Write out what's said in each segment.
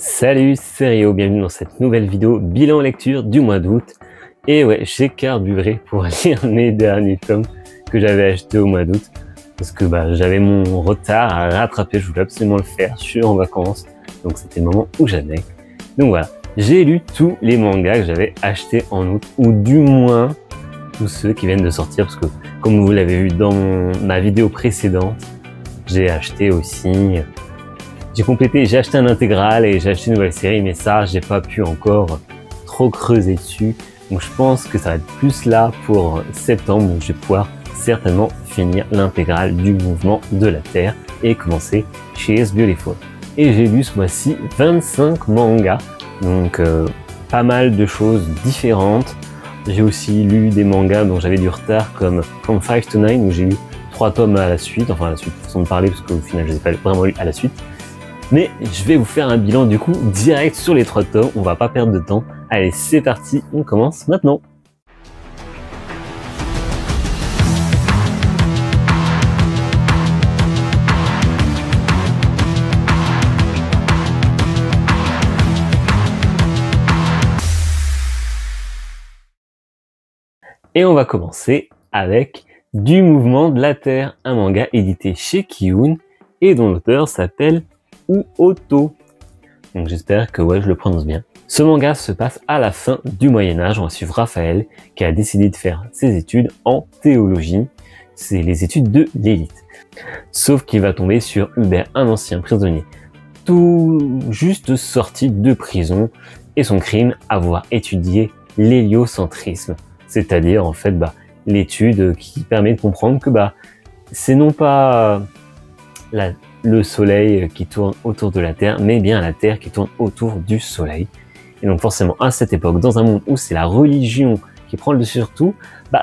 Salut, c'est Rio, bienvenue dans cette nouvelle vidéo bilan lecture du mois d'août. Et ouais, j'ai carburé pour lire mes derniers tomes que j'avais achetés au mois d'août. Parce que j'avais mon retard à rattraper, je voulais absolument le faire, je suis en vacances. Donc c'était le moment où j'avais. Donc voilà, j'ai lu tous les mangas que j'avais achetés en août, ou du moins tous ceux qui viennent de sortir. Parce que comme vous l'avez vu dans ma vidéo précédente, j'ai acheté aussi... j'ai acheté un intégral et j'ai acheté une nouvelle série, mais ça, j'ai pas pu encore trop creuser dessus. Donc je pense que ça va être plus là pour septembre où je vais pouvoir certainement finir l'intégrale du mouvement de la Terre et commencer chez It's Beautiful. Et j'ai lu ce mois-ci 25 mangas, donc pas mal de choses différentes. J'ai aussi lu des mangas dont j'avais du retard comme From 5 to 9 où j'ai lu 3 tomes à la suite, enfin à la suite, façon de parler parce qu'au final je les ai pas vraiment lus à la suite. Mais je vais vous faire un bilan du coup direct sur les 3 tomes, on va pas perdre de temps. Allez, c'est parti, on commence maintenant. Et on va commencer avec Du Mouvement de la Terre, un manga édité chez Kiun et dont l'auteur s'appelle Uoto. Donc j'espère que je le prononce bien. Ce manga se passe à la fin du Moyen-Âge. On va suivre Raphaël qui a décidé de faire ses études en théologie. C'est les études de l'élite. Sauf qu'il va tomber sur Hubert, un ancien prisonnier, tout juste sorti de prison, et son crime, avoir étudié l'héliocentrisme. C'est-à-dire en fait l'étude qui permet de comprendre que c'est non pas le soleil qui tourne autour de la Terre, mais bien la Terre qui tourne autour du soleil. Et donc forcément, à cette époque, dans un monde où c'est la religion qui prend le dessus sur tout,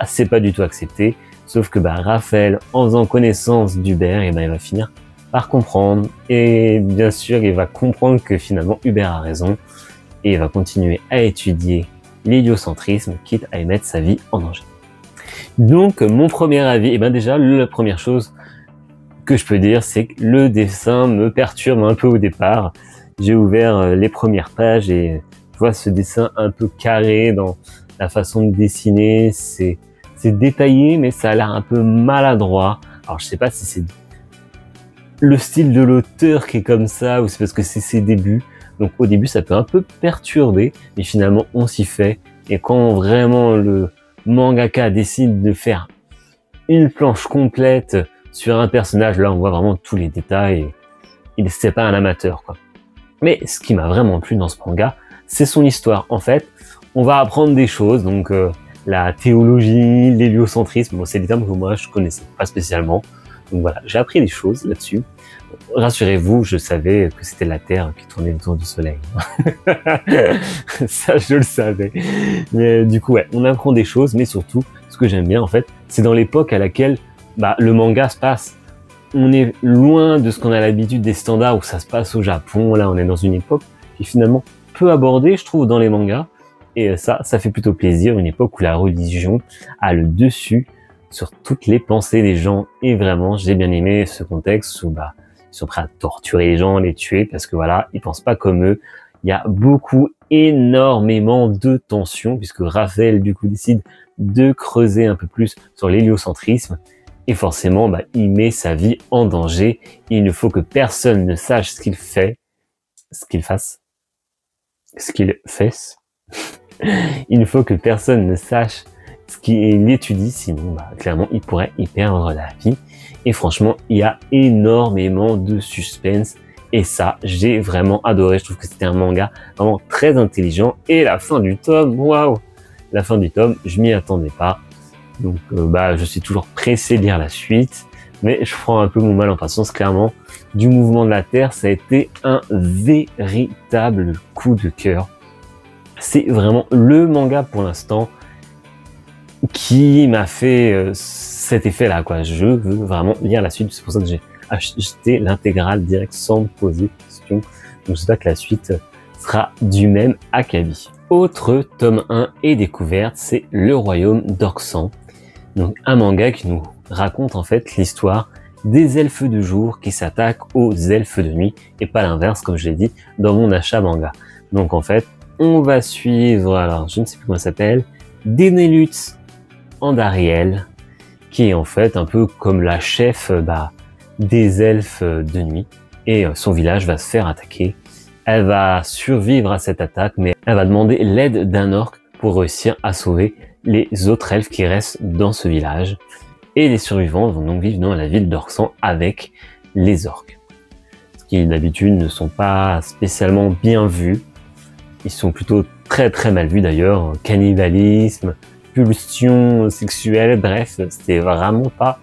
c'est pas du tout accepté. Sauf que Raphaël, en faisant connaissance d'Hubert, il va finir par comprendre. Et bien sûr, il va comprendre que finalement, Hubert a raison. Et il va continuer à étudier l'héliocentrisme, quitte à y mettre sa vie en danger. Donc, mon premier avis, déjà, la première chose que je peux dire, c'est que le dessin me perturbe un peu au départ. J'ai ouvert les premières pages et je vois ce dessin un peu carré dans la façon de dessiner. C'est détaillé, mais ça a l'air un peu maladroit. Alors je sais pas si c'est le style de l'auteur qui est comme ça ou c'est parce que c'est ses débuts. Donc au début ça peut un peu perturber, mais finalement on s'y fait. Et quand vraiment le mangaka décide de faire une planche complète sur un personnage, là on voit vraiment tous les détails et c'est pas un amateur quoi. Mais ce qui m'a vraiment plu dans ce manga, c'est son histoire. En fait, on va apprendre des choses, donc la théologie, l'héliocentrisme, c'est des termes que moi je connaissais pas spécialement. Donc voilà, j'ai appris des choses là-dessus. Rassurez-vous, je savais que c'était la Terre qui tournait autour du Soleil. Ça, je le savais. Mais du coup, on apprend des choses, mais surtout, ce que j'aime bien en fait, c'est dans l'époque à laquelle le manga se passe. On est loin de ce qu'on a l'habitude des standards où ça se passe au Japon. Là, on est dans une époque qui finalement peu abordée, je trouve, dans les mangas. Et ça fait plutôt plaisir. Une époque où la religion a le dessus sur toutes les pensées des gens. Et vraiment, j'ai bien aimé ce contexte où ils sont prêts à torturer les gens, les tuer parce que ils pensent pas comme eux. Il y a énormément de tensions puisque Raphaël du coup décide de creuser un peu plus sur l'héliocentrisme. Et forcément, il met sa vie en danger. Il ne faut que personne ne sache ce qu'il fait, Il ne faut que personne ne sache ce qu'il étudie, sinon, clairement, il pourrait y perdre la vie. Et franchement, il y a énormément de suspense. Et ça, j'ai vraiment adoré. Je trouve que c'était un manga vraiment très intelligent. Et la fin du tome, waouh! La fin du tome, je m'y attendais pas. Donc je suis toujours pressé de lire la suite, mais je prends un peu mon mal en patience. Clairement, Du Mouvement de la Terre, ça a été un véritable coup de cœur. C'est vraiment le manga pour l'instant qui m'a fait cet effet-là, quoi. Je veux vraiment lire la suite, c'est pour ça que j'ai acheté l'intégrale direct sans me poser de questions. Donc j'espère que la suite sera du même acabit. Autre tome 1 et découverte, c'est Le Royaume d'Orxan. Donc un manga qui nous raconte en fait l'histoire des elfes de jour qui s'attaquent aux elfes de nuit et pas l'inverse comme je l'ai dit dans mon achat manga. Donc en fait, on va suivre, alors je ne sais plus comment ça s'appelle, Denelutz Andariel, qui est en fait un peu comme la chef des elfes de nuit, et son village va se faire attaquer. Elle va survivre à cette attaque, mais elle va demander l'aide d'un orc pour réussir à sauver les autres elfes qui restent dans ce village. Et les survivants vont donc vivre dans la ville d'Orsan avec les orques. Ce qui d'habitude ne sont pas spécialement bien vus. Ils sont plutôt très très mal vus d'ailleurs. Cannibalisme, pulsion sexuelle, bref, c'était vraiment pas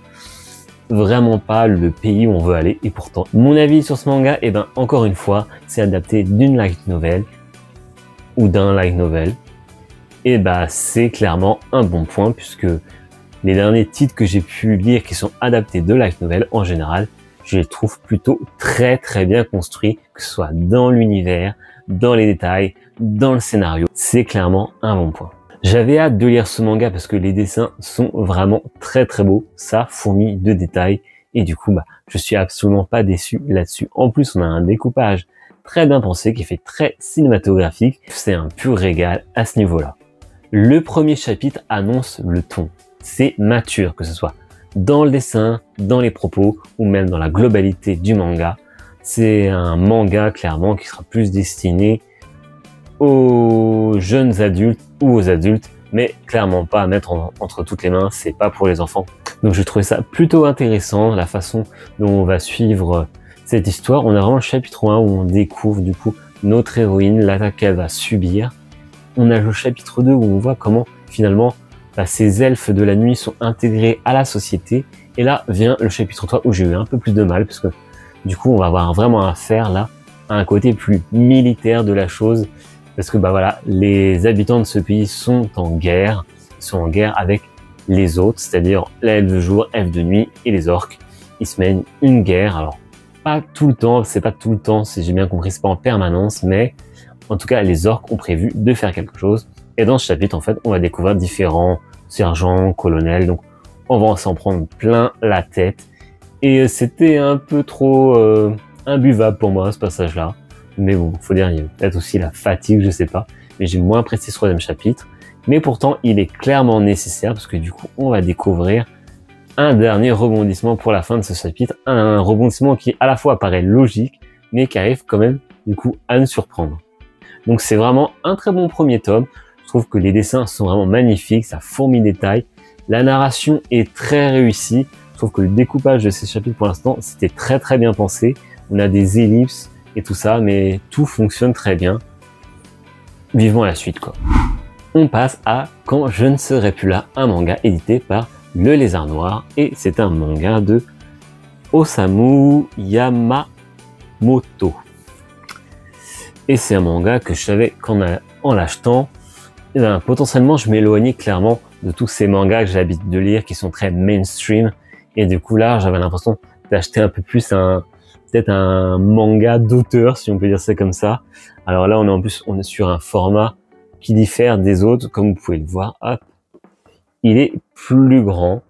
le pays où on veut aller. Et pourtant, mon avis sur ce manga, encore une fois, c'est adapté d'une light novel ou d'un light novel. Et c'est clairement un bon point puisque les derniers titres que j'ai pu lire qui sont adaptés de light novel, en général, je les trouve plutôt très très bien construits, que ce soit dans l'univers, dans les détails, dans le scénario. C'est clairement un bon point. J'avais hâte de lire ce manga parce que les dessins sont vraiment très très beaux, ça fourmille de détails et du coup je suis absolument pas déçu là-dessus. En plus on a un découpage très bien pensé qui fait très cinématographique, c'est un pur régal à ce niveau-là. Le premier chapitre annonce le ton. C'est mature, que ce soit dans le dessin, dans les propos ou même dans la globalité du manga. C'est un manga clairement qui sera plus destiné aux jeunes adultes ou aux adultes, mais clairement pas à mettre entre toutes les mains, c'est pas pour les enfants. Donc je trouvais ça plutôt intéressant, la façon dont on va suivre cette histoire. On a vraiment le chapitre 1 où on découvre du coup notre héroïne, l'attaque qu'elle va subir. On a le chapitre 2 où on voit comment finalement ces elfes de la nuit sont intégrés à la société. Et là vient le chapitre 3 où j'ai eu un peu plus de mal parce que du coup on va avoir vraiment affaire là à un côté plus militaire de la chose. Parce que les habitants de ce pays sont en guerre avec les autres, c'est-à-dire les elfes de jour, elfes de nuit et les orques. Ils se mènent une guerre, alors pas tout le temps, c'est pas tout le temps, si j'ai bien compris, c'est pas en permanence, mais en tout cas les orques ont prévu de faire quelque chose. Et dans ce chapitre, en fait, on va découvrir différents sergents, colonels, donc on va s'en prendre plein la tête. Et c'était un peu trop imbuvable pour moi ce passage-là. Mais bon, faut dire, il y a peut-être aussi la fatigue, je sais pas. Mais j'ai moins apprécié ce troisième chapitre. Mais pourtant, il est clairement nécessaire parce que du coup, on va découvrir un dernier rebondissement pour la fin de ce chapitre. Un rebondissement qui à la fois paraît logique, mais qui arrive quand même, du coup, à nous surprendre. Donc c'est vraiment un très bon premier tome. Je trouve que les dessins sont vraiment magnifiques, ça fourmille de détails. La narration est très réussie. Je trouve que le découpage de ces chapitres pour l'instant, c'était très très bien pensé. On a des ellipses et tout ça, mais tout fonctionne très bien. Vivement la suite, quoi. On passe à Quand je ne serai plus là, un manga édité par Le Lézard Noir, et c'est un manga de Osamu Yamamoto. Et c'est un manga que je savais qu'en l'achetant, potentiellement je m'éloignais clairement de tous ces mangas que j'ai l'habitude de lire qui sont très mainstream, et du coup là j'avais l'impression d'acheter un peu plus peut-être un manga d'auteur, si on peut dire ça comme ça. Alors là, on est sur un format qui diffère des autres, comme vous pouvez le voir. Hop, il est plus grand.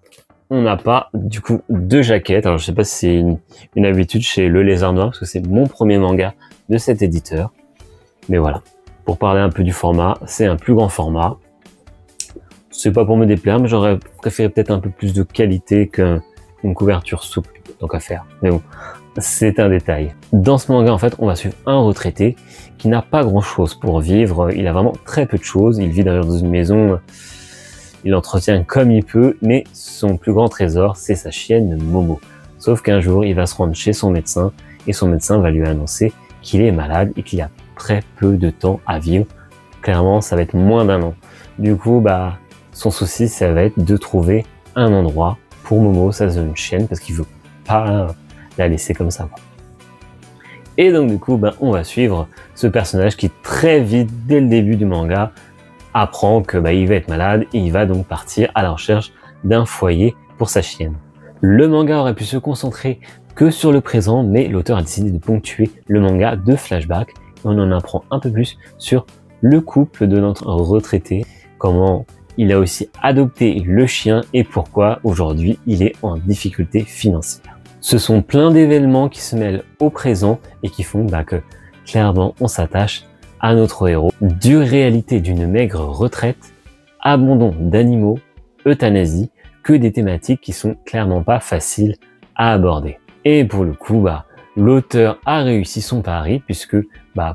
On n'a pas, du coup, de jaquette. Alors, je sais pas si c'est une habitude chez Le Lézard Noir, parce que c'est mon premier manga de cet éditeur. Mais voilà. Pour parler un peu du format, c'est un plus grand format. C'est pas pour me déplaire, mais j'aurais préféré peut-être un peu plus de qualité qu'une couverture souple, tant qu'à faire. Mais bon. C'est un détail. Dans ce manga, en fait, on va suivre un retraité qui n'a pas grand-chose pour vivre. Il a vraiment très peu de choses. Il vit d'ailleurs dans une maison. Il entretient comme il peut, mais son plus grand trésor, c'est sa chienne Momo. Sauf qu'un jour, il va se rendre chez son médecin et son médecin va lui annoncer qu'il est malade et qu'il a très peu de temps à vivre. Clairement, ça va être moins d'1 an. Du coup, son souci, ça va être de trouver un endroit pour Momo, sa jeune chienne, parce qu'il veut pas la laisser comme ça, quoi. Et donc du coup, on va suivre ce personnage qui très vite, dès le début du manga, apprend que il va être malade et il va donc partir à la recherche d'un foyer pour sa chienne. Le manga aurait pu se concentrer que sur le présent, mais l'auteur a décidé de ponctuer le manga de flashbacks et on en apprend un peu plus sur le couple de notre retraité, comment il a aussi adopté le chien et pourquoi aujourd'hui il est en difficulté financière. Ce sont plein d'événements qui se mêlent au présent et qui font que clairement on s'attache à notre héros. Dure réalité d'une maigre retraite, abandon d'animaux, euthanasie, que des thématiques qui sont clairement pas faciles à aborder. Et pour le coup, l'auteur a réussi son pari puisque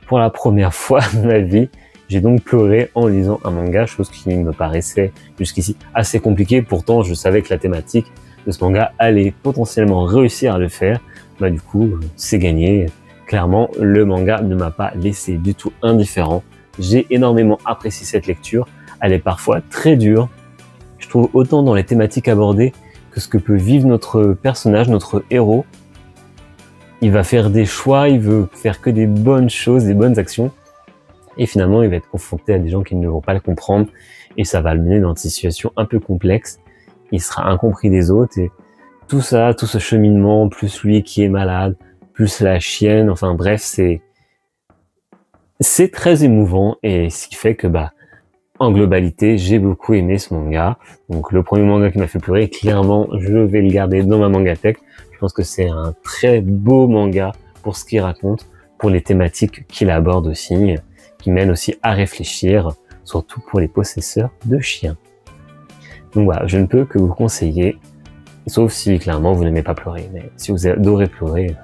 pour la première fois de ma vie, j'ai donc pleuré en lisant un manga, chose qui me paraissait jusqu'ici assez compliquée. Pourtant, je savais que la thématique de ce manga allait potentiellement réussir à le faire. Du coup, c'est gagné. Clairement, le manga ne m'a pas laissé du tout indifférent. J'ai énormément apprécié cette lecture. Elle est parfois très dure. Je trouve autant dans les thématiques abordées que ce que peut vivre notre personnage, notre héros. Il va faire des choix, il veut faire que des bonnes choses, des bonnes actions. Et finalement, il va être confronté à des gens qui ne vont pas le comprendre. Et ça va le mener dans des situations un peu complexes. Il sera incompris des autres. Et tout ça, tout ce cheminement, plus lui qui est malade, plus la chienne, enfin bref, c'est très émouvant. Et ce qui fait que, en globalité, j'ai beaucoup aimé ce manga. Donc le premier manga qui m'a fait pleurer, clairement, je vais le garder dans ma mangatech. Je pense que c'est un très beau manga pour ce qu'il raconte, pour les thématiques qu'il aborde aussi, qui mènent aussi à réfléchir, surtout pour les possesseurs de chiens. Donc voilà, je ne peux que vous conseiller, sauf si clairement vous n'aimez pas pleurer, mais si vous adorez pleurer,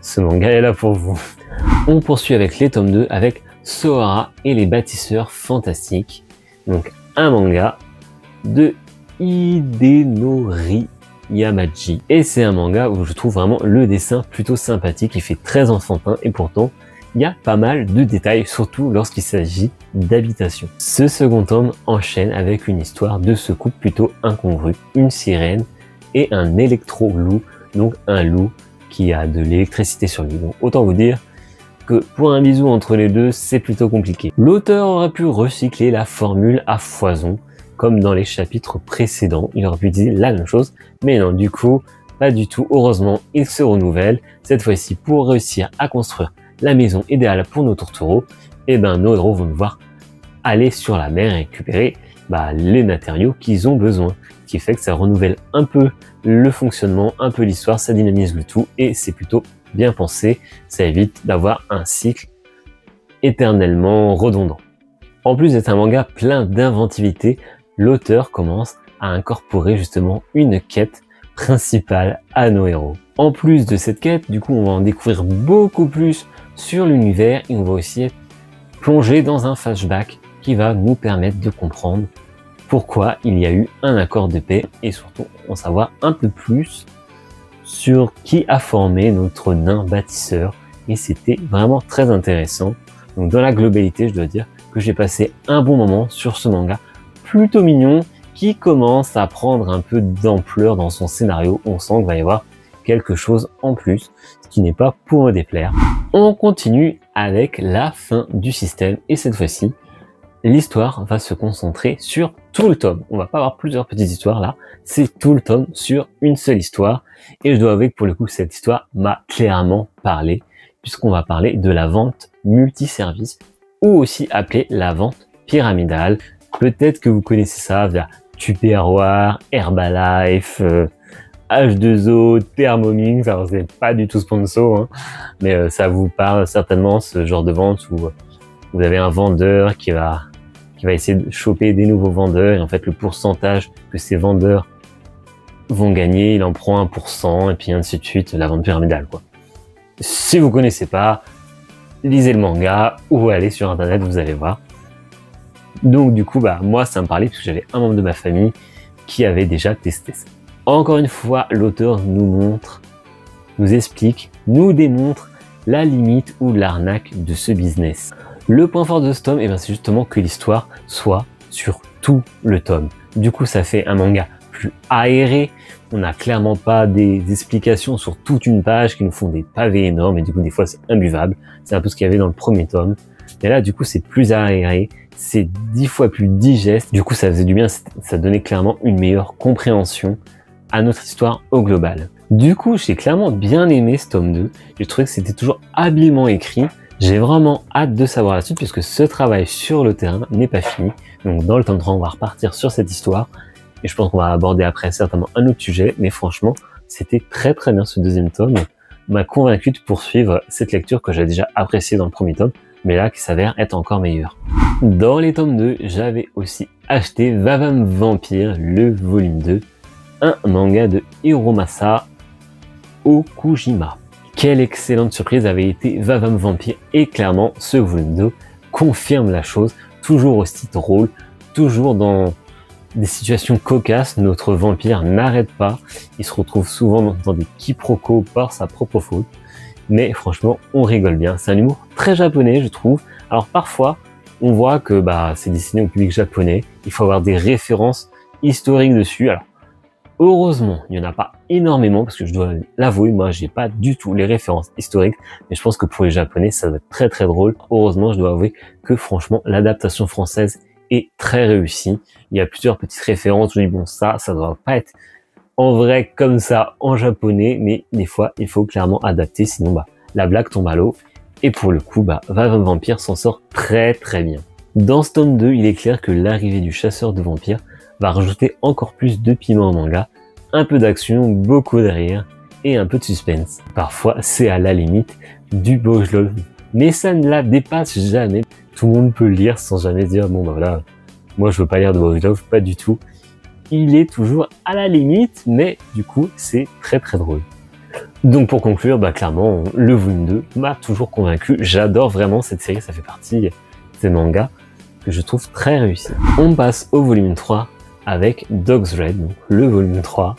ce manga est là pour vous. On poursuit avec les tomes 2 avec Sohara et les bâtisseurs fantastiques. Donc un manga de Hidenori Yamaji. Et c'est un manga où je trouve vraiment le dessin plutôt sympathique, il fait très enfantin et pourtant il y a pas mal de détails, surtout lorsqu'il s'agit d'habitation. Ce second tome enchaîne avec une histoire de ce couple plutôt incongru, une sirène et un électro-loup, donc un loup qui a de l'électricité sur lui. Donc autant vous dire que pour un bisou entre les deux, c'est plutôt compliqué. L'auteur aurait pu recycler la formule à foison, comme dans les chapitres précédents. Il aurait pu dire la même chose, mais non, du coup, pas du tout. Heureusement, il se renouvelle, cette fois-ci pour réussir à construire la maison idéale pour nos tourtereaux. Et nos héros vont devoir aller sur la mer et récupérer les matériaux qu'ils ont besoin. Ce qui fait que ça renouvelle un peu le fonctionnement, un peu l'histoire, ça dynamise le tout et c'est plutôt bien pensé. Ça évite d'avoir un cycle éternellement redondant. En plus d'être un manga plein d'inventivité, l'auteur commence à incorporer justement une quête principale à nos héros. En plus de cette quête, du coup, on va en découvrir beaucoup plus sur l'univers et on va aussi être plongé dans un flashback qui va nous permettre de comprendre pourquoi il y a eu un accord de paix et surtout en savoir un peu plus sur qui a formé notre nain bâtisseur. Et c'était vraiment très intéressant. Donc dans la globalité, je dois dire que j'ai passé un bon moment sur ce manga plutôt mignon qui commence à prendre un peu d'ampleur dans son scénario. On sent qu'il va y avoir quelque chose en plus, ce qui n'est pas pour me déplaire. On continue avec la fin du système et cette fois-ci, l'histoire va se concentrer sur tout le tome. On va pas avoir plusieurs petites histoires là, c'est tout le tome sur une seule histoire. Et je dois avouer que pour le coup, cette histoire m'a clairement parlé, puisqu'on va parler de la vente multiservice, ou aussi appelée la vente pyramidale. Peut-être que vous connaissez ça via Tupperware, Herbalife, H2O, Thermomix, alors c'est pas du tout sponsor, mais ça vous parle certainement, ce genre de vente où vous avez un vendeur qui va essayer de choper des nouveaux vendeurs et en fait le pourcentage que ces vendeurs vont gagner, il en prend 1% et puis ainsi de suite, la vente pyramidale quoi. Si vous connaissez pas, lisez le manga ou allez sur internet, vous allez voir. Donc du coup, moi ça me parlait parce que j'avais un membre de ma famille qui avait déjà testé ça. Encore une fois, l'auteur nous montre, nous explique, nous démontre la limite ou l'arnaque de ce business. Le point fort de ce tome, c'est justement que l'histoire soit sur tout le tome. Du coup, ça fait un manga plus aéré. On n'a clairement pas des explications sur toute une page qui nous font des pavés énormes et du coup, des fois, c'est imbuvable. C'est un peu ce qu'il y avait dans le premier tome. Et là, du coup, c'est plus aéré, c'est 10 fois plus digeste. Du coup, ça faisait du bien, ça donnait clairement une meilleure compréhension à notre histoire au global. Du coup, j'ai clairement bien aimé ce tome 2. J'ai trouvé que c'était toujours habilement écrit. J'ai vraiment hâte de savoir la suite puisque ce travail sur le terrain n'est pas fini. Donc dans le tome 3, on va repartir sur cette histoire. Et je pense qu'on va aborder après certainement un autre sujet. Mais franchement, c'était très très bien ce deuxième tome, m'a convaincu de poursuivre cette lecture que j'ai déjà appréciée dans le premier tome, mais là qui s'avère être encore meilleure. Dans les tomes 2, j'avais aussi acheté Va-Va-Me Vampire, le volume 2, un manga de Hiromasa Okujima. Quelle excellente surprise avait été Va-Va-Me Vampire, et clairement ce volume 2 confirme la chose, toujours aussi drôle, toujours dans des situations cocasses, notre vampire n'arrête pas, il se retrouve souvent dans des quiproquos par sa propre faute, mais franchement on rigole bien, c'est un humour très japonais je trouve. Alors parfois on voit que c'est destiné au public japonais, il faut avoir des références historiques dessus. Alors heureusement il n'y en a pas énormément, parce que je dois l'avouer, moi j'ai pas du tout les références historiques, mais je pense que pour les japonais ça va être très très drôle. Heureusement je dois avouer que franchement l'adaptation française est très réussie. Il y a plusieurs petites références, je dis bon ça doit pas être en vrai comme ça en japonais, mais des fois il faut clairement adapter, sinon la blague tombe à l'eau. Et pour le coup, Va-Va-Me Vampire s'en sort très très bien. Dans ce tome 2, il est clair que l'arrivée du chasseur de vampires va rajouter encore plus de piment au manga, un peu d'action, beaucoup de rire et un peu de suspense. Parfois c'est à la limite du bojo love, mais ça ne la dépasse jamais. Tout le monde peut le lire sans jamais dire bon voilà, moi je veux pas lire de bojo love, pas du tout. Il est toujours à la limite, mais du coup c'est très très drôle. Donc pour conclure, clairement le volume 2 m'a toujours convaincu. J'adore vraiment cette série, ça fait partie de ces mangas que je trouve très réussis. On passe au volume 3 avec Dogs Red, donc le volume 3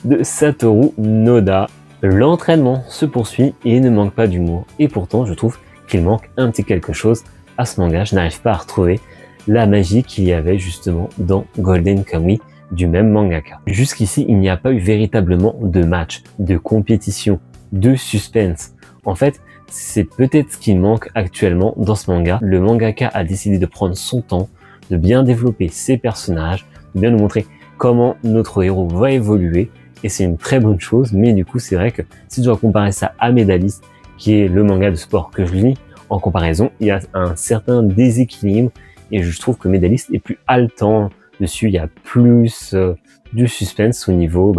de Satoru Noda. L'entraînement se poursuit et il ne manque pas d'humour, et pourtant je trouve qu'il manque un petit quelque chose à ce manga. Je n'arrive pas à retrouver la magie qu'il y avait justement dans Golden Kamuy du même mangaka. Jusqu'ici, il n'y a pas eu véritablement de match, de compétition, de suspense. En fait, c'est peut-être ce qui manque actuellement dans ce manga. Le mangaka a décidé de prendre son temps, de bien développer ses personnages, de bien nous montrer comment notre héros va évoluer, et c'est une très bonne chose. Mais du coup, c'est vrai que si je dois comparer ça à Medalist, qui est le manga de sport que je lis, en comparaison, il y a un certain déséquilibre, et je trouve que Medalist est plus haletant. Dessus, il y a plus du suspense au niveau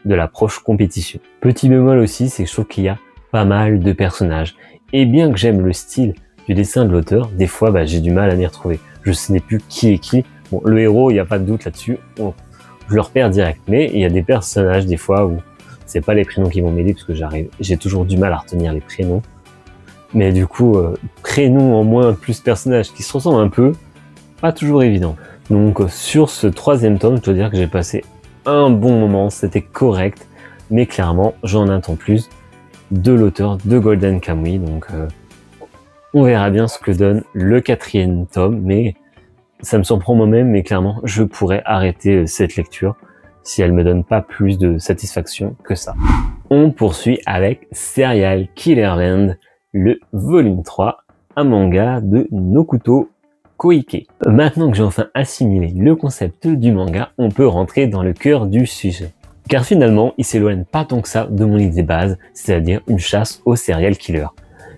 de l'approche compétition. Petit bémol aussi, c'est que je trouve qu'il y a pas mal de personnages. Et bien que j'aime le style du dessin de l'auteur, des fois j'ai du mal à m'y retrouver. Je ne sais plus qui est qui. Bon, le héros, il n'y a pas de doute là-dessus. Je le repère direct. Mais il y a des personnages des fois où c'est pas les prénoms qui vont m'aider, parce que j'ai toujours du mal à retenir les prénoms. Mais du coup, prénoms en moins plus personnages qui se ressemblent un peu, pas toujours évident. Donc sur ce troisième tome, je dois dire que j'ai passé un bon moment, c'était correct, mais clairement j'en attends plus de l'auteur de Golden Kamuy, donc on verra bien ce que donne le quatrième tome, mais ça me surprend moi-même, mais clairement je pourrais arrêter cette lecture si elle me donne pas plus de satisfaction que ça. On poursuit avec Serial Killer Land, le volume 3, un manga de Nokuto Koike. Maintenant que j'ai enfin assimilé le concept du manga, on peut rentrer dans le cœur du sujet. Car finalement, il s'éloigne pas tant que ça de mon idée de base, c'est-à-dire une chasse au serial killer.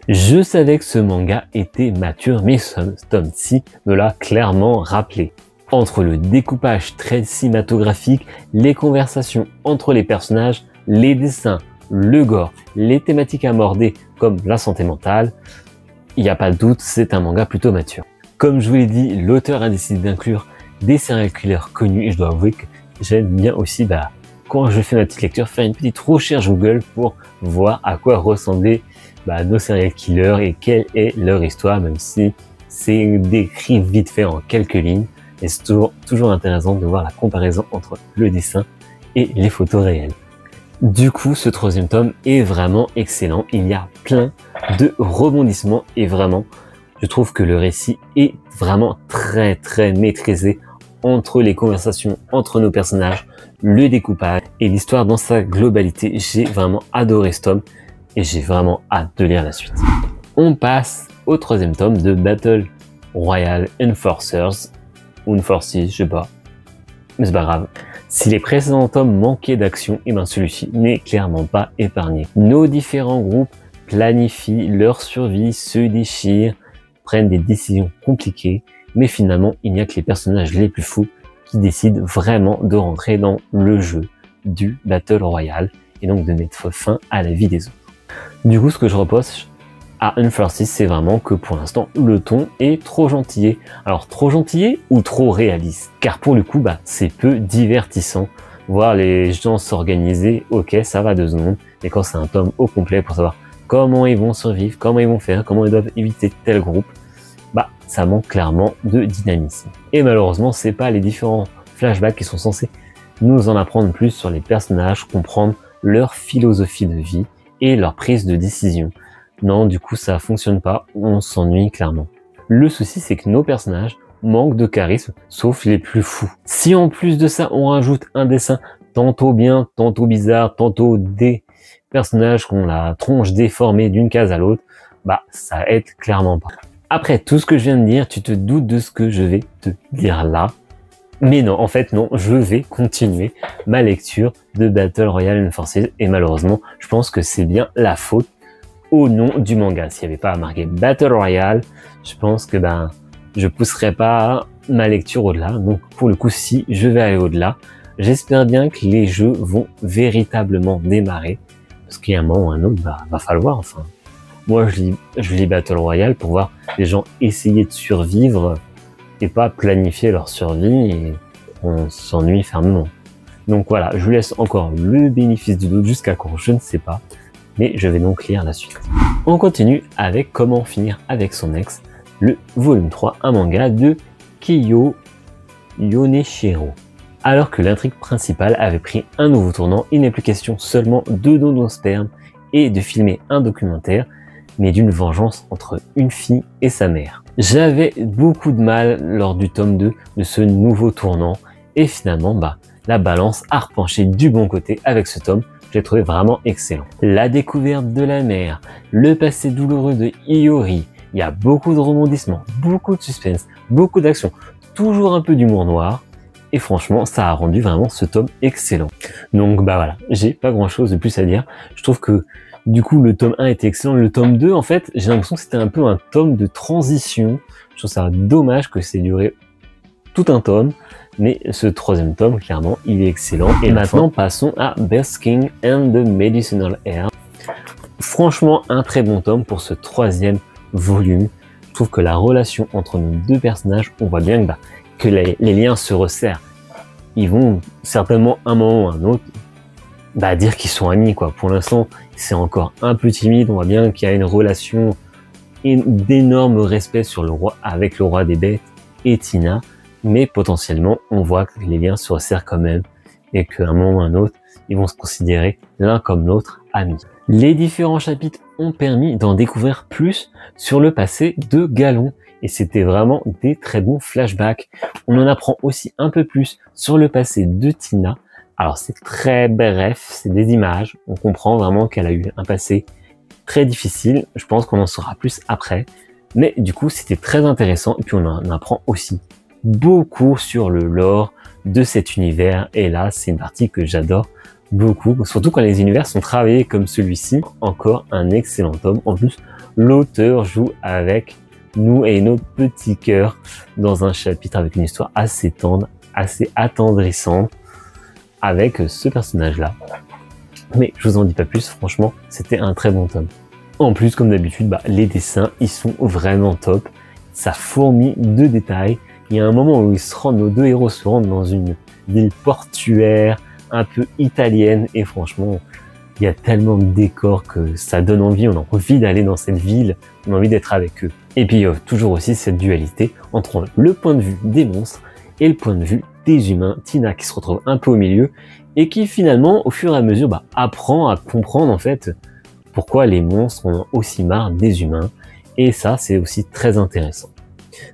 Je savais que ce manga était mature, mais ce tome-ci me l'a clairement rappelé. Entre le découpage très cinématographique, les conversations entre les personnages, les dessins, le gore, les thématiques abordées comme la santé mentale, il n'y a pas de doute, c'est un manga plutôt mature. Comme je vous l'ai dit, l'auteur a décidé d'inclure des serial killers connus, et je dois avouer que j'aime bien aussi, quand je fais ma petite lecture, faire une petite recherche Google pour voir à quoi ressemblaient nos serial killers et quelle est leur histoire, même si c'est décrit vite fait en quelques lignes. Et c'est toujours intéressant de voir la comparaison entre le dessin et les photos réelles. Du coup, ce troisième tome est vraiment excellent. Il y a plein de rebondissements et vraiment, je trouve que le récit est vraiment très très maîtrisé entre les conversations entre nos personnages, le découpage et l'histoire dans sa globalité. J'ai vraiment adoré ce tome et j'ai vraiment hâte de lire la suite. On passe au troisième tome de Battle Royale Enforcers, ou Enforces, je sais pas, mais c'est pas grave. Si les précédents tomes manquaient d'action, et celui-ci n'est clairement pas épargné. Nos différents groupes planifient leur survie, se déchirent, prennent des décisions compliquées, mais finalement il n'y a que les personnages les plus fous qui décident vraiment de rentrer dans le jeu du Battle Royale. et donc de mettre fin à la vie des autres. Du coup, ce que je reproche à Unforced, c'est vraiment que pour l'instant, le ton est trop gentillé. Alors, trop gentillé ou trop réaliste? Car pour le coup, c'est peu divertissant. Voir les gens s'organiser, ok, ça va 2 secondes, mais quand c'est un tome au complet pour savoir comment ils vont survivre, comment ils vont faire, comment ils doivent éviter tel groupe, ça manque clairement de dynamisme. Et malheureusement, c'est pas les différents flashbacks qui sont censés nous en apprendre plus sur les personnages, comprendre leur philosophie de vie et leur prise de décision. Non, du coup, ça fonctionne pas, on s'ennuie clairement. Le souci, c'est que nos personnages manquent de charisme, sauf les plus fous. Si en plus de ça, on rajoute un dessin tantôt bien, tantôt bizarre, tantôt des personnages qui ont la tronche déformée d'une case à l'autre, ça aide clairement pas. Après tout ce que je viens de dire, tu te doutes de ce que je vais te dire là. Mais non, en fait non, je vais continuer ma lecture de Battle Royale Unforced et malheureusement, je pense que c'est bien la faute au nom du manga. S'il n'y avait pas marqué Battle Royale, je pense que je pousserais pas ma lecture au-delà. Donc pour le coup, si je vais aller au-delà, j'espère bien que les jeux vont véritablement démarrer parce qu'il y a un moment ou un autre, va falloir enfin. Moi, je lis Battle Royale pour voir les gens essayer de survivre et pas planifier leur survie et on s'ennuie fermement. Donc voilà, je vous laisse encore le bénéfice du doute jusqu'à quand, je ne sais pas, mais je vais donc lire la suite. On continue avec Comment finir avec son ex, le volume 3, un manga de Kiyo Yoneshiro. Alors que l'intrigue principale avait pris un nouveau tournant, il n'est plus question seulement de donosperme et de filmer un documentaire, mais d'une vengeance entre une fille et sa mère. J'avais beaucoup de mal lors du tome 2 de ce nouveau tournant, et finalement, la balance a repenché du bon côté avec ce tome, j'ai trouvé vraiment excellent. La découverte de la mère, le passé douloureux de Iori, il y a beaucoup de rebondissements, beaucoup de suspense, beaucoup d'action, toujours un peu d'humour noir, et franchement, ça a rendu vraiment ce tome excellent. Donc voilà, j'ai pas grand chose de plus à dire, je trouve que du coup, le tome 1 était excellent. Le tome 2, en fait, j'ai l'impression que c'était un peu un tome de transition. Je trouve ça dommage que c'est duré tout un tome. Mais ce 3e tome, clairement, il est excellent. Et maintenant, passons à Basking and the Medicinal Air. Franchement, un très bon tome pour ce 3e volume. Je trouve que la relation entre nos 2 personnages, on voit bien que les liens se resserrent. Ils vont certainement, un moment ou un autre, dire qu'ils sont amis, quoi. Pour l'instant, c'est encore un peu timide. On voit bien qu'il y a une relation d'énorme respect avec le roi des bêtes et Tina. Mais potentiellement, on voit que les liens se resserrent quand même et qu'à un moment ou un autre, ils vont se considérer l'un comme l'autre amis. Les différents chapitres ont permis d'en découvrir plus sur le passé de Galon. Et c'était vraiment des très bons flashbacks. On en apprend aussi un peu plus sur le passé de Tina. Alors c'est très bref, c'est des images, on comprend vraiment qu'elle a eu un passé très difficile, je pense qu'on en saura plus après, mais du coup c'était très intéressant et puis on en apprend aussi beaucoup sur le lore de cet univers et là c'est une partie que j'adore beaucoup, surtout quand les univers sont travaillés comme celui-ci. Encore un excellent tome, en plus l'auteur joue avec nous et notre petit cœur dans un chapitre avec une histoire assez tendre, assez attendrissante, avec ce personnage-là. Mais je vous en dis pas plus, franchement, c'était un très bon tome. En plus, comme d'habitude, les dessins, ils sont vraiment top. Ça fourmille de détails. Il y a un moment où nos 2 héros se rendent dans une ville portuaire, un peu italienne, et franchement, il y a tellement de décors que ça donne envie, on a envie d'aller dans cette ville, on a envie d'être avec eux. Et puis, toujours aussi cette dualité entre le point de vue des monstres et le point de vue des humains, Tina qui se retrouve un peu au milieu et qui finalement au fur et à mesure apprend à comprendre en fait pourquoi les monstres ont aussi marre des humains et ça c'est aussi très intéressant.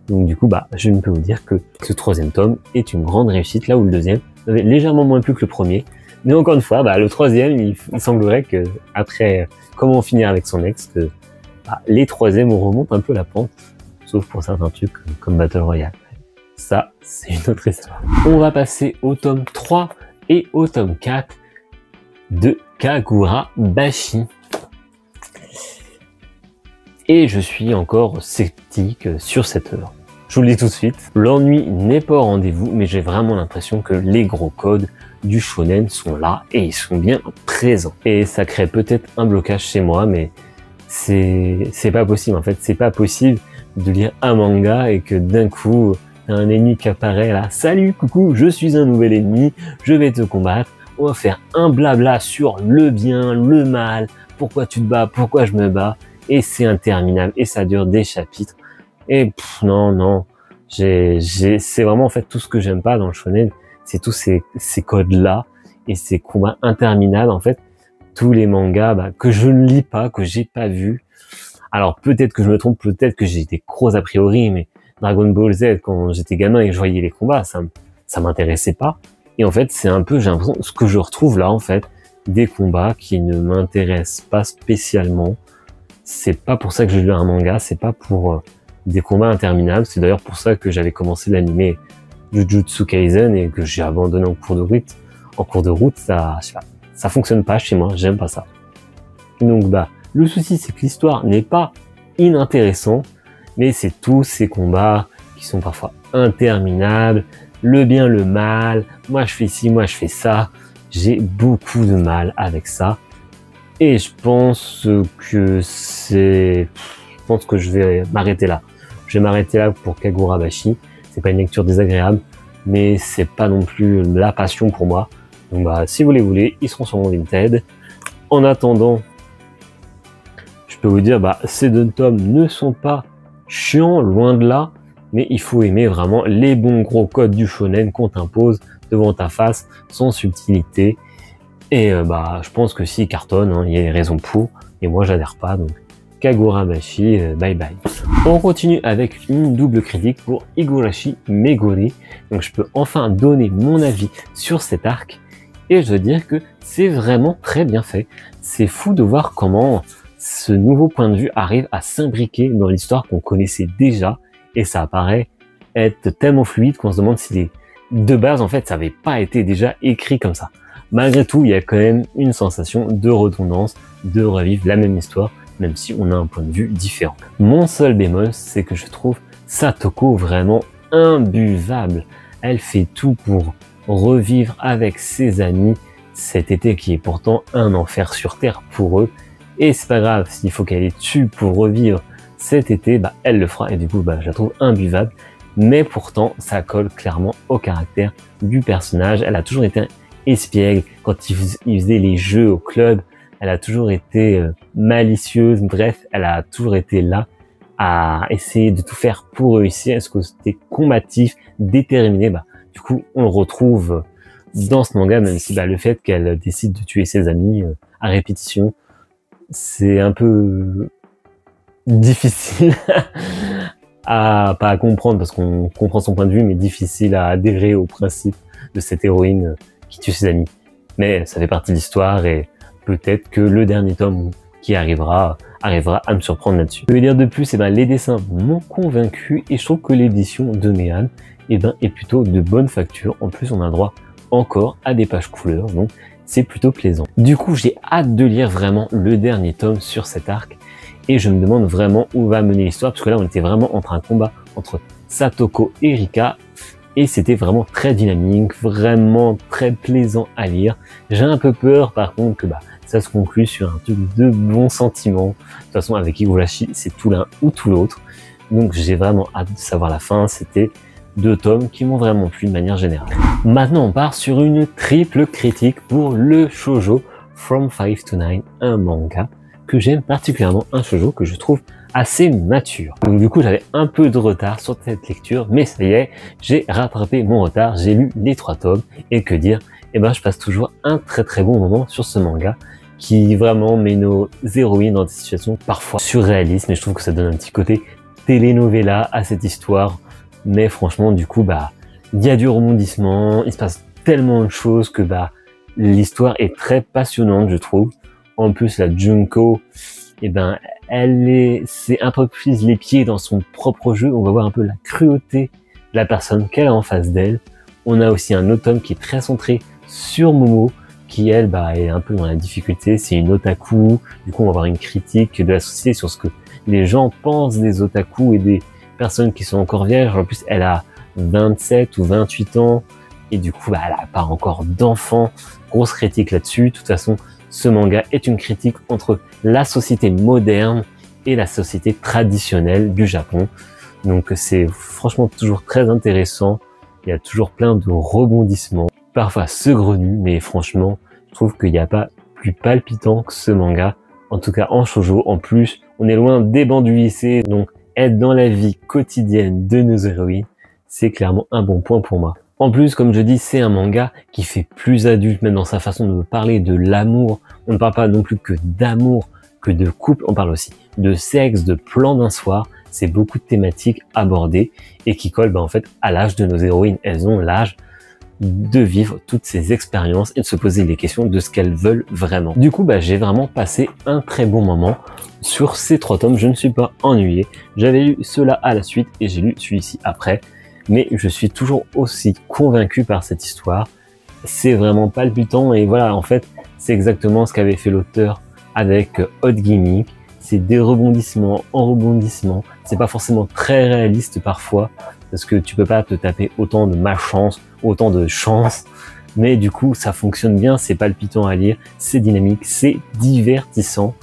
Donc du coup je ne peux vous dire que ce 3e tome est une grande réussite là où le 2e avait légèrement moins plu que le premier, mais encore une fois le 3e il semblerait que après Comment finir avec son ex que les 3e remontent un peu la pente, sauf pour certains trucs comme Battle Royale. Ça, c'est une autre histoire. On va passer au tome 3 et au tome 4 de Kagura Bashi. Et je suis encore sceptique sur cette œuvre. Je vous le dis tout de suite, l'ennui n'est pas au rendez-vous, mais j'ai vraiment l'impression que les gros codes du shonen sont là et ils sont bien présents. Et ça crée peut-être un blocage chez moi, mais c'est pas possible en fait. C'est pas possible de lire un manga et que d'un coup un ennemi qui apparaît là, salut, coucou, je suis un nouvel ennemi, je vais te combattre, on va faire un blabla sur le bien, le mal, pourquoi tu te bats, pourquoi je me bats, et c'est interminable et ça dure des chapitres. Et non, c'est vraiment en fait tout ce que j'aime pas dans le shonen, c'est tous ces codes-là et ces combats interminables en fait. Tous les mangas que je ne lis pas, que j'ai pas vu. Alors peut-être que je me trompe, peut-être que j'ai des gros a priori, mais Dragon Ball Z, quand j'étais gamin et que je voyais les combats, ça m'intéressait pas. Et en fait, c'est un peu, j'ai l'impression, ce que je retrouve là en fait, des combats qui ne m'intéressent pas spécialement. C'est pas pour ça que j'ai lu un manga, c'est pas pour des combats interminables. C'est d'ailleurs pour ça que j'avais commencé l'animé Jujutsu Kaisen et que j'ai abandonné en cours de route. En cours de route, ça, je sais pas, ça fonctionne pas chez moi, j'aime pas ça. Donc le souci c'est que l'histoire n'est pas inintéressante, mais c'est tous ces combats qui sont parfois interminables, le bien, le mal, moi je fais ci, moi je fais ça, j'ai beaucoup de mal avec ça. Et je pense que je vais m'arrêter là. Je vais m'arrêter là pour Kagurabashi. C'est pas une lecture désagréable, mais c'est pas non plus la passion pour moi. Donc si vous les voulez, ils seront sur mon Vinted. En attendant, je peux vous dire, ces 2 tomes ne sont pas chiants, loin de là, mais il faut aimer vraiment les bons gros codes du shonen qu'on t'impose devant ta face, sans subtilité. Et je pense que s'ils cartonnent, il y a des raisons pour, et moi j'adhère pas, donc Kagurabashi, bye bye. On continue avec une double critique pour Higurashi Meguri. Donc je peux enfin donner mon avis sur cet arc, et je veux dire que c'est vraiment très bien fait. C'est fou de voir comment ce nouveau point de vue arrive à s'imbriquer dans l'histoire qu'on connaissait déjà, et ça apparaît être tellement fluide qu'on se demande si de base en fait ça n'avait pas été déjà écrit comme ça. Malgré tout, il y a quand même une sensation de redondance, de revivre la même histoire, même si on a un point de vue différent. Mon seul bémol, c'est que je trouve Satoko vraiment imbuvable. Elle fait tout pour revivre avec ses amis cet été qui est pourtant un enfer sur terre pour eux. Et c'est pas grave, s'il faut qu'elle les tue pour revivre cet été, elle le fera et du coup je la trouve imbuvable. Mais pourtant, ça colle clairement au caractère du personnage. Elle a toujours été espiègle quand il faisait les jeux au club. Elle a toujours été malicieuse. Bref, elle a toujours été là à essayer de tout faire pour réussir. Est-ce que c'était combatif, déterminé? Du coup, on le retrouve dans ce manga, même si le fait qu'elle décide de tuer ses amis à répétition, c'est un peu difficile pas à comprendre parce qu'on comprend son point de vue, mais difficile à adhérer au principe de cette héroïne qui tue ses amis. Mais ça fait partie de l'histoire et peut-être que le dernier tome qui arrivera à me surprendre là-dessus. Je veux dire de plus, les dessins m'ont convaincu et je trouve que l'édition de Méane est plutôt de bonne facture. En plus, on a droit encore à des pages couleurs, donc c'est plutôt plaisant. Du coup, j'ai hâte de lire vraiment le dernier tome sur cet arc et je me demande vraiment où va mener l'histoire parce que là, on était vraiment entre un combat entre Satoko et Rika. Et c'était vraiment très dynamique, vraiment très plaisant à lire. J'ai un peu peur par contre que ça se conclue sur un truc de bons sentiments. De toute façon avec Higurashi, c'est tout l'un ou tout l'autre. Donc j'ai vraiment hâte de savoir la fin. C'était 2 tomes qui m'ont vraiment plu de manière générale. Maintenant on part sur une triple critique pour le shoujo From 5 to 9, un manga que j'aime particulièrement, un shoujo que je trouve assez mature. Donc du coup j'avais un peu de retard sur cette lecture, mais ça y est, j'ai rattrapé mon retard, j'ai lu les 3 tomes, et que dire, je passe toujours un très bon moment sur ce manga, qui vraiment met nos héroïnes dans des situations parfois surréalistes, mais je trouve que ça donne un petit côté telenovela à cette histoire, mais franchement du coup il y a du rebondissement, il se passe tellement de choses que l'histoire est très passionnante je trouve. En plus la Junko, elle s'est un peu prise les pieds dans son propre jeu. On va voir un peu la cruauté de la personne qu'elle a en face d'elle. On a aussi un autre tome qui est très centré sur Momo, qui elle est un peu dans la difficulté. C'est une otaku. Du coup, on va avoir une critique de la société sur ce que les gens pensent des otaku et des personnes qui sont encore vierges. En plus, elle a 27 ou 28 ans. et du coup, bah, elle a pas encore d'enfant. Grosse critique là-dessus. De toute façon, ce manga est une critique entre la société moderne et la société traditionnelle du Japon. Donc c'est franchement toujours très intéressant. Il y a toujours plein de rebondissements, parfois saugrenus, mais franchement, je trouve qu'il n'y a pas plus palpitant que ce manga. En tout cas en shoujo. En plus, on est loin des bancs du lycée, donc être dans la vie quotidienne de nos héroïnes, c'est clairement un bon point pour moi. En plus, comme je dis, c'est un manga qui fait plus adulte, même dans sa façon de parler de l'amour. On ne parle pas non plus que d'amour, que de couple, on parle aussi de sexe, de plan d'un soir. C'est beaucoup de thématiques abordées et qui collent en fait à l'âge de nos héroïnes. Elles ont l'âge de vivre toutes ces expériences et de se poser les questions de ce qu'elles veulent vraiment. Du coup, j'ai vraiment passé un très bon moment sur ces 3 tomes. Je ne suis pas ennuyé. J'avais lu cela à la suite et j'ai lu celui-ci après. Mais je suis toujours aussi convaincu par cette histoire. C'est vraiment palpitant et voilà, en fait, c'est exactement ce qu'avait fait l'auteur avec Hot Gimmick. C'est des rebondissements en rebondissements. C'est pas forcément très réaliste parfois parce que tu peux pas te taper autant de malchance, autant de chance. Mais du coup, ça fonctionne bien, c'est palpitant à lire, c'est dynamique, c'est divertissant.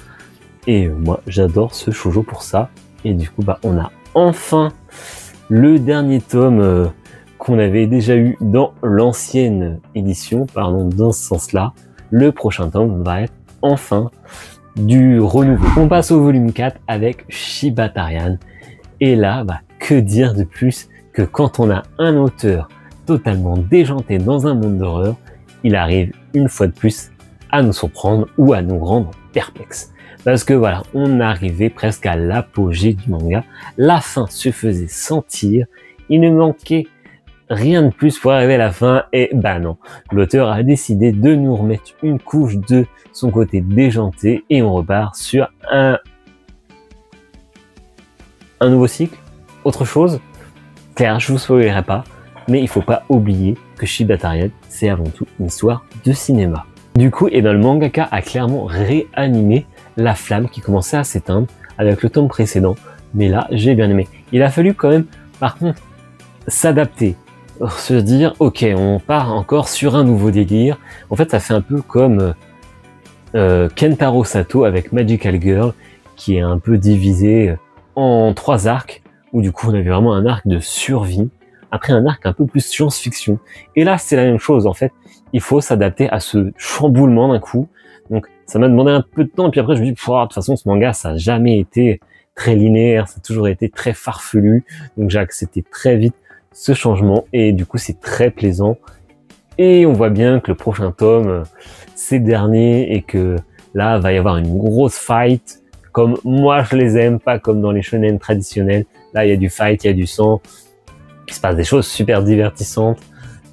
Et moi, j'adore ce shoujo pour ça. Et du coup, on a enfin le dernier tome qu'on avait déjà eu dans l'ancienne édition, pardon, dans ce sens-là. Le prochain tome va être enfin du renouveau. On passe au volume 4 avec Shibatarian. Et là, que dire de plus que quand on a un auteur totalement déjanté dans un monde d'horreur, il arrive une fois de plus à nous surprendre ou à nous rendre perplexes. Parce que voilà, on arrivait presque à l'apogée du manga. La fin se faisait sentir. Il ne manquait rien de plus pour arriver à la fin. Et non, l'auteur a décidé de nous remettre une couche de son côté déjanté. Et on repart sur un nouveau cycle. Autre chose. Claire, je vous spoilerai pas. Mais il faut pas oublier que Shibatarian, c'est avant tout une histoire de cinéma. Du coup, le mangaka a clairement réanimé la flamme qui commençait à s'éteindre avec le tome précédent. Mais là, j'ai bien aimé. Il a fallu quand même, par contre, s'adapter. Se dire, ok, on part encore sur un nouveau délire. En fait, ça fait un peu comme Kentaro Sato avec Magical Girl, qui est un peu divisé en 3 arcs, où du coup, on avait vraiment un arc de survie. Après un arc un peu plus science-fiction. Et là, c'est la même chose, en fait. Il faut s'adapter à ce chamboulement d'un coup. Donc, ça m'a demandé un peu de temps. Et puis après, je me dis, de toute façon, ce manga, ça n'a jamais été très linéaire. Ça a toujours été très farfelu. Donc, j'ai accepté très vite ce changement. Et du coup, c'est très plaisant. Et on voit bien que le prochain tome, c'est le dernier. Et que là, va y avoir une grosse fight. Comme moi, je les aime. Pas comme dans les shonen traditionnels. Là, il y a du fight, il y a du sang. Il se passe des choses super divertissantes.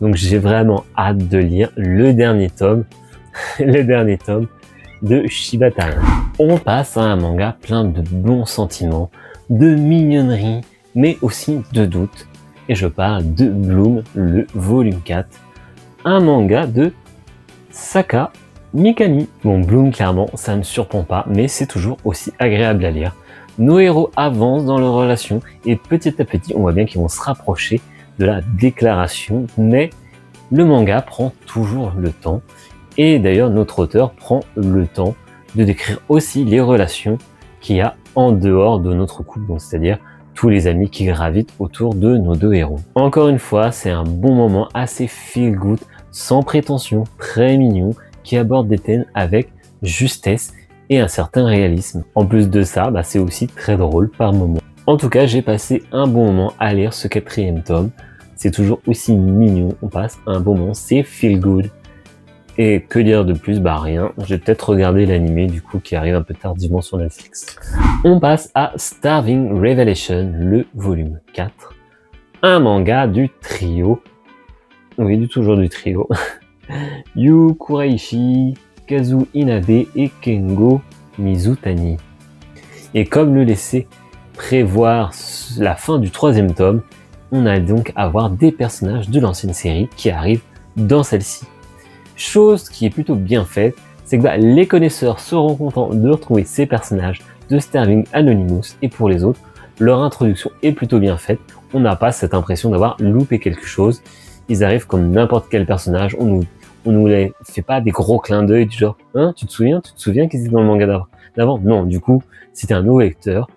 Donc j'ai vraiment hâte de lire le dernier tome, le dernier tome de Shibatarian. On passe à un manga plein de bons sentiments, de mignonnerie, mais aussi de doutes. Et je parle de Bloom, le volume 4, un manga de Saka Mikami. Bon, Bloom, clairement, ça ne surprend pas, mais c'est toujours aussi agréable à lire. Nos héros avancent dans leur relation et petit à petit, on voit bien qu'ils vont se rapprocher de la déclaration, mais le manga prend toujours le temps. Et d'ailleurs, notre auteur prend le temps de décrire aussi les relations qu'il y a en dehors de notre couple, donc c'est-à-dire tous les amis qui gravitent autour de nos 2 héros. Encore une fois, c'est un bon moment assez feel good, sans prétention, très mignon, qui aborde des thèmes avec justesse et un certain réalisme. En plus de ça, c'est aussi très drôle par moments. En tout cas, j'ai passé un bon moment à lire ce 4e tome. C'est toujours aussi mignon, on passe un bon moment, c'est feel good. Et que dire de plus? Rien. Je vais peut-être regarder l'animé du coup qui arrive un peu tardivement sur Netflix. On passe à Starving Revelation, le volume 4. Un manga du trio. Oui, toujours du trio. Yu Kuraishi, Kazu Inabe et Kengo Mizutani. Et comme le laissait prévoir la fin du 3e tome, on a donc à voir des personnages de l'ancienne série qui arrivent dans celle-ci. Chose qui est plutôt bien faite, c'est que les connaisseurs seront contents de retrouver ces personnages de Starving Anonymous, et pour les autres, leur introduction est plutôt bien faite. On n'a pas cette impression d'avoir loupé quelque chose. ils arrivent comme n'importe quel personnage, on nous les fait pas des gros clins d'œil du genre, hein, tu te souviens qu'ils étaient dans le manga d'avant? Non, du coup, si t'es un nouveau lecteur,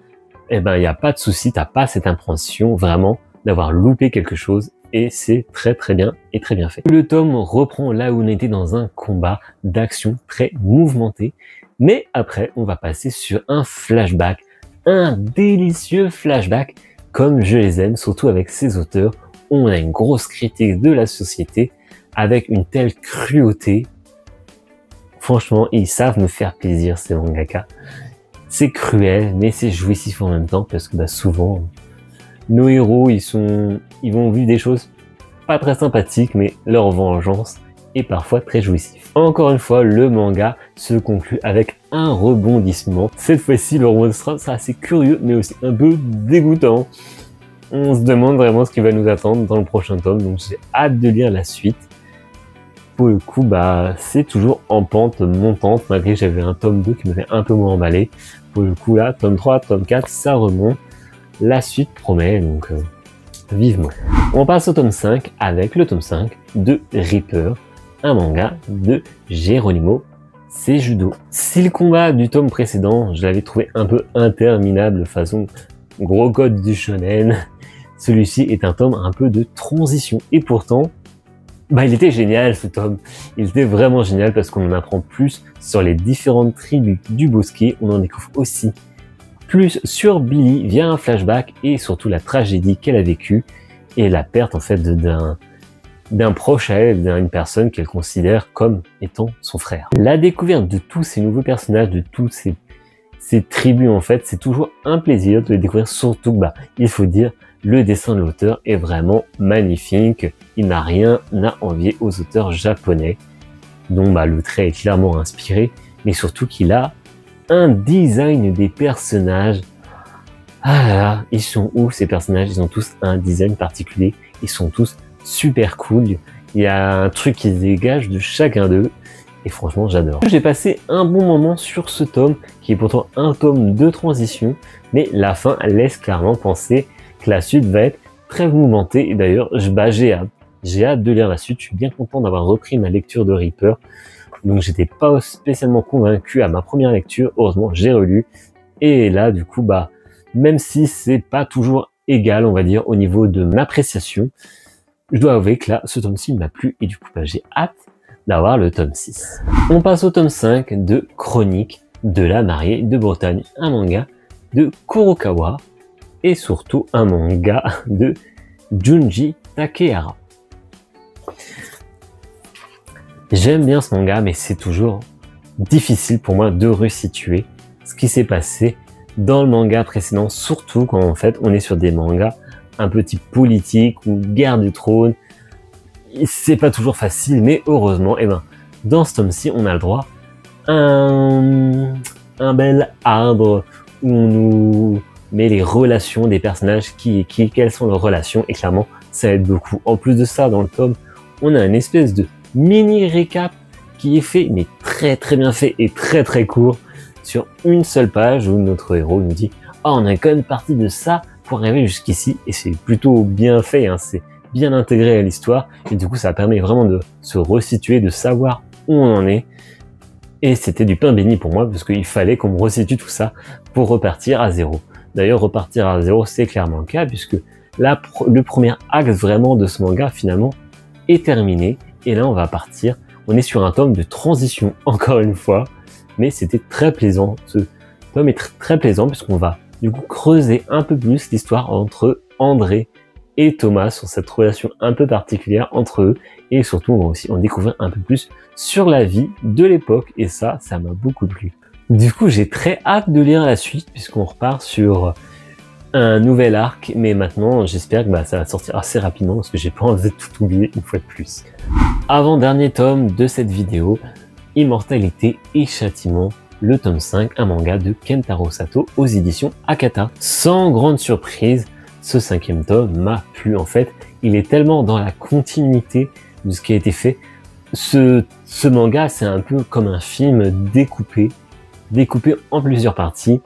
eh ben, y a pas de souci, t'as pas cette impression vraiment d'avoir loupé quelque chose, et c'est très très bien et très bien fait. Le tome reprend là où on était dans un combat d'action très mouvementé, mais après, on va passer sur un flashback, un délicieux flashback, comme je les aime, surtout avec ces auteurs. On a une grosse critique de la société, avec une telle cruauté. Franchement, ils savent me faire plaisir, ces mangaka. C'est cruel, mais c'est jouissif en même temps, parce que souvent, nos héros, ils vont vivre des choses pas très sympathiques, mais leur vengeance est parfois très jouissif. Encore une fois, le manga se conclut avec un rebondissement. Cette fois-ci, le rebondissement sera assez curieux, mais aussi un peu dégoûtant. On se demande vraiment ce qui va nous attendre dans le prochain tome, donc j'ai hâte de lire la suite. Pour le coup, c'est toujours en pente montante, malgré que j'avais un tome 2 qui m'avait un peu moins emballé. Pour le coup là, tome 3, tome 4, ça remonte. La suite promet, donc vivement. On passe au tome 5 avec le tome 5 de Reaper, un manga de Geronimo Seijudo. Si le combat du tome précédent, je l'avais trouvé un peu interminable façon gros code du shonen, celui-ci est un tome un peu de transition. Et pourtant, il était génial ce tome. Il était vraiment génial parce qu'on en apprend plus sur les différentes tribus du bosquet. On en découvre aussi plus sur Billy via un flashback et surtout la tragédie qu'elle a vécue et la perte en fait d'un proche à elle, d'une personne qu'elle considère comme étant son frère. La découverte de tous ces nouveaux personnages, de tous ces tribus en fait, c'est toujours un plaisir de les découvrir, surtout il faut dire, le dessin de l'auteur est vraiment magnifique. Il n'a rien à envier aux auteurs japonais, dont le trait est clairement inspiré, mais surtout qu'il a un design des personnages. Ah là là, ils sont où ces personnages? Ils ont tous un design particulier, ils sont tous super cool. Il y a un truc qui se dégage de chacun d'eux, et franchement j'adore. J'ai passé un bon moment sur ce tome, qui est pourtant un tome de transition, mais la fin laisse clairement penser que la suite va être très mouvementée, et d'ailleurs j'ai hâte de lire la suite. Je suis bien content d'avoir repris ma lecture de Reaper, donc j'étais pas spécialement convaincu à ma première lecture. Heureusement j'ai relu, et là du coup même si c'est pas toujours égal on va dire au niveau de mon appréciation, je dois avouer que là ce tome-ci m'a plu, et du coup j'ai hâte d'avoir le tome 6. On passe au tome 5 de Chronique de la mariée de Bretagne, un manga de Kurokawa et surtout un manga de Junji Takehara. J'aime bien ce manga, mais c'est toujours difficile pour moi de resituer ce qui s'est passé dans le manga précédent, surtout quand en fait on est sur des mangas un peu type politique ou guerre du trône. C'est pas toujours facile, mais heureusement, dans ce tome-ci, on a le droit à un bel arbre où on nous met les relations des personnages, quelles sont leurs relations, et clairement, ça aide beaucoup. En plus de ça, dans le tome, on a une espèce de mini récap qui est fait, mais très très bien fait et très très court, sur une seule page où notre héros nous dit « Oh, on est quand même parti de ça pour arriver jusqu'ici », et c'est plutôt bien fait, c'est bien intégré à l'histoire, et du coup ça permet vraiment de se resituer, de savoir où on en est, et c'était du pain béni pour moi, parce qu'il fallait qu'on me resitue tout ça pour repartir à zéro. D'ailleurs, repartir à zéro, c'est clairement le cas, puisque le premier acte vraiment de ce manga, finalement, est terminé, et là on va partir, on est sur un tome de transition, encore une fois, mais c'était très plaisant, ce tome est très plaisant, puisqu'on va du coup creuser un peu plus l'histoire entre André et Thomas, sur cette relation un peu particulière entre eux, et surtout on va aussi en découvrir un peu plus sur la vie de l'époque, et ça m'a beaucoup plu. Du coup j'ai très hâte de lire la suite, puisqu'on repart sur un nouvel arc, mais maintenant j'espère que ça va sortir assez rapidement, parce que j'ai pas envie de tout oublier une fois de plus. Avant-dernier tome de cette vidéo, Immortalité et Châtiment, le tome 5, un manga de Kentaro Sato aux éditions Akata. Sans grande surprise, ce 5e tome m'a plu en fait. Il est tellement dans la continuité de ce qui a été fait. Ce manga, c'est un peu comme un film découpé en plusieurs parties,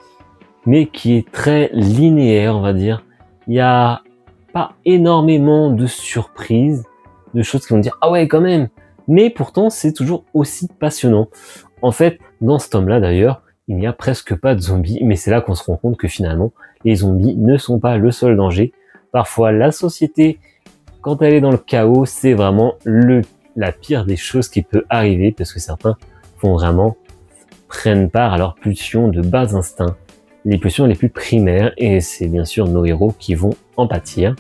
mais qui est très linéaire, on va dire. Il n'y a pas énormément de surprises de choses qui vont dire ah ouais quand même, mais pourtant c'est toujours aussi passionnant. En fait, dans ce tome-là d'ailleurs, il n'y a presque pas de zombies, mais c'est là qu'on se rend compte que finalement, les zombies ne sont pas le seul danger. Parfois, la société, quand elle est dans le chaos, c'est vraiment la pire des choses qui peut arriver, parce que certains prennent part à leurs pulsions de bas instincts, les pulsions les plus primaires, et c'est bien sûr nos héros qui vont en pâtir.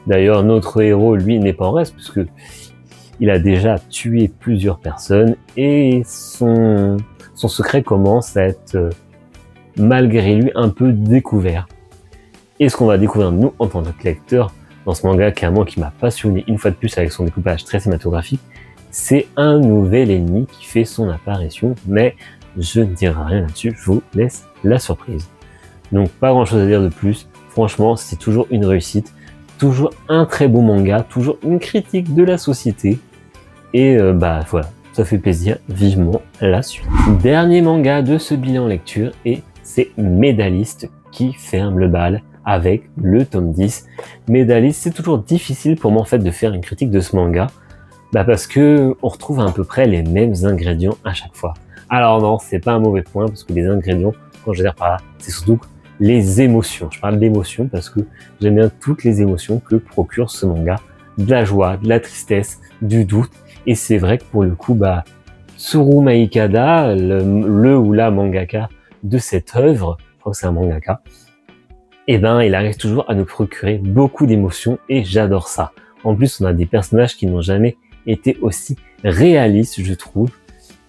D'ailleurs, notre héros, lui, n'est pas en reste, puisque il a déjà tué plusieurs personnes, et son secret commence à être, malgré lui, un peu découvert. Et ce qu'on va découvrir, nous, en tant que lecteurs, dans ce manga, clairement, qui m'a passionné, une fois de plus, avec son découpage très cinématographique, c'est un nouvel ennemi qui fait son apparition, mais je ne dirai rien là-dessus, je vous laisse la surprise. Donc, pas grand-chose à dire de plus. Franchement, c'est toujours une réussite, toujours un très beau manga, toujours une critique de la société. Et voilà, ça fait plaisir, vivement la suite. Dernier manga de ce bilan lecture, et c'est Médaliste qui ferme le bal avec le tome 10. Médaliste, c'est toujours difficile pour moi en fait de faire une critique de ce manga, parce que on retrouve à peu près les mêmes ingrédients à chaque fois. Alors non, c'est pas un mauvais point, parce que les ingrédients, quand je veux dire par là, c'est surtout les émotions. Je parle d'émotions parce que j'aime bien toutes les émotions que procure ce manga. De la joie, de la tristesse, du doute. Et c'est vrai que pour le coup, Tsuru Maikada, le ou la mangaka de cette œuvre, je crois que c'est un mangaka, il arrive toujours à nous procurer beaucoup d'émotions et j'adore ça. En plus, on a des personnages qui n'ont jamais été aussi réalistes, je trouve.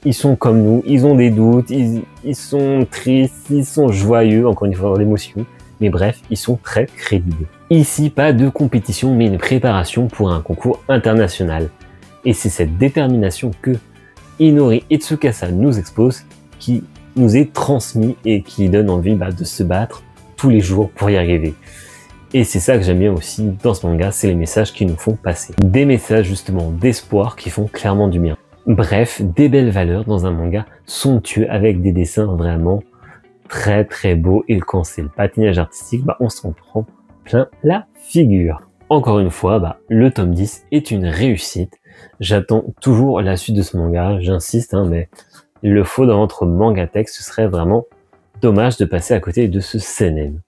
Ils sont comme nous, ils ont des doutes, ils sont tristes, ils sont joyeux, encore une fois, l'émotion. Mais bref, ils sont très crédibles. Ici, pas de compétition, mais une préparation pour un concours international. Et c'est cette détermination que Inori et Tsukasa nous exposent, qui nous est transmis et qui donne envie de se battre tous les jours pour y arriver. Et c'est ça que j'aime bien aussi dans ce manga, c'est les messages qui nous font passer. Des messages justement d'espoir qui font clairement du bien. Bref, des belles valeurs dans un manga somptueux avec des dessins vraiment très très beaux, et quand c'est le patinage artistique, on s'en prend plein la figure. Encore une fois, le tome 10 est une réussite. J'attends toujours la suite de ce manga, j'insiste, mais il le faut dans notre manga texte, ce serait vraiment dommage de passer à côté de ce seinen.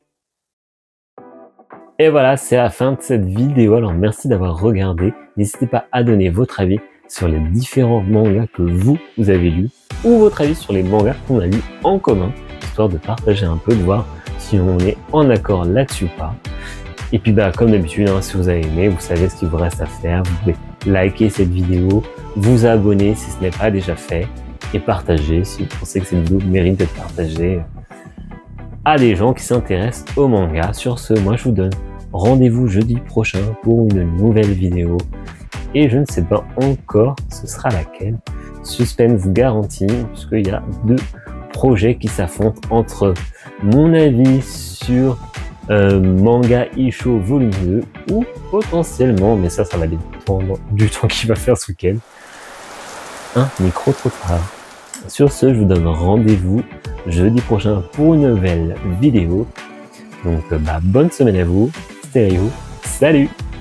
Et voilà, c'est la fin de cette vidéo, alors merci d'avoir regardé. N'hésitez pas à donner votre avis sur les différents mangas que vous avez lus, ou votre avis sur les mangas qu'on a lus en commun, histoire de partager un peu, de voir si on est en accord là-dessus ou pas. Et puis comme d'habitude, si vous avez aimé, vous savez ce qu'il vous reste à faire. Vous pouvez liker cette vidéo, vous abonner si ce n'est pas déjà fait, et partager si vous pensez que cette vidéo mérite d'être partagée à des gens qui s'intéressent au manga. Sur ce, moi je vous donne rendez-vous jeudi prochain pour une nouvelle vidéo. Et je ne sais pas encore ce sera laquelle. Suspense garanti, puisqu'il y a 2 projets qui s'affrontent entre mon avis sur Manga Isho volume 2 ou potentiellement, mais ça va dépendre du temps qu'il va faire ce week-end, un micro trottoir. Sur ce, je vous donne rendez-vous jeudi prochain pour une nouvelle vidéo. Donc bonne semaine à vous, stéréo, salut!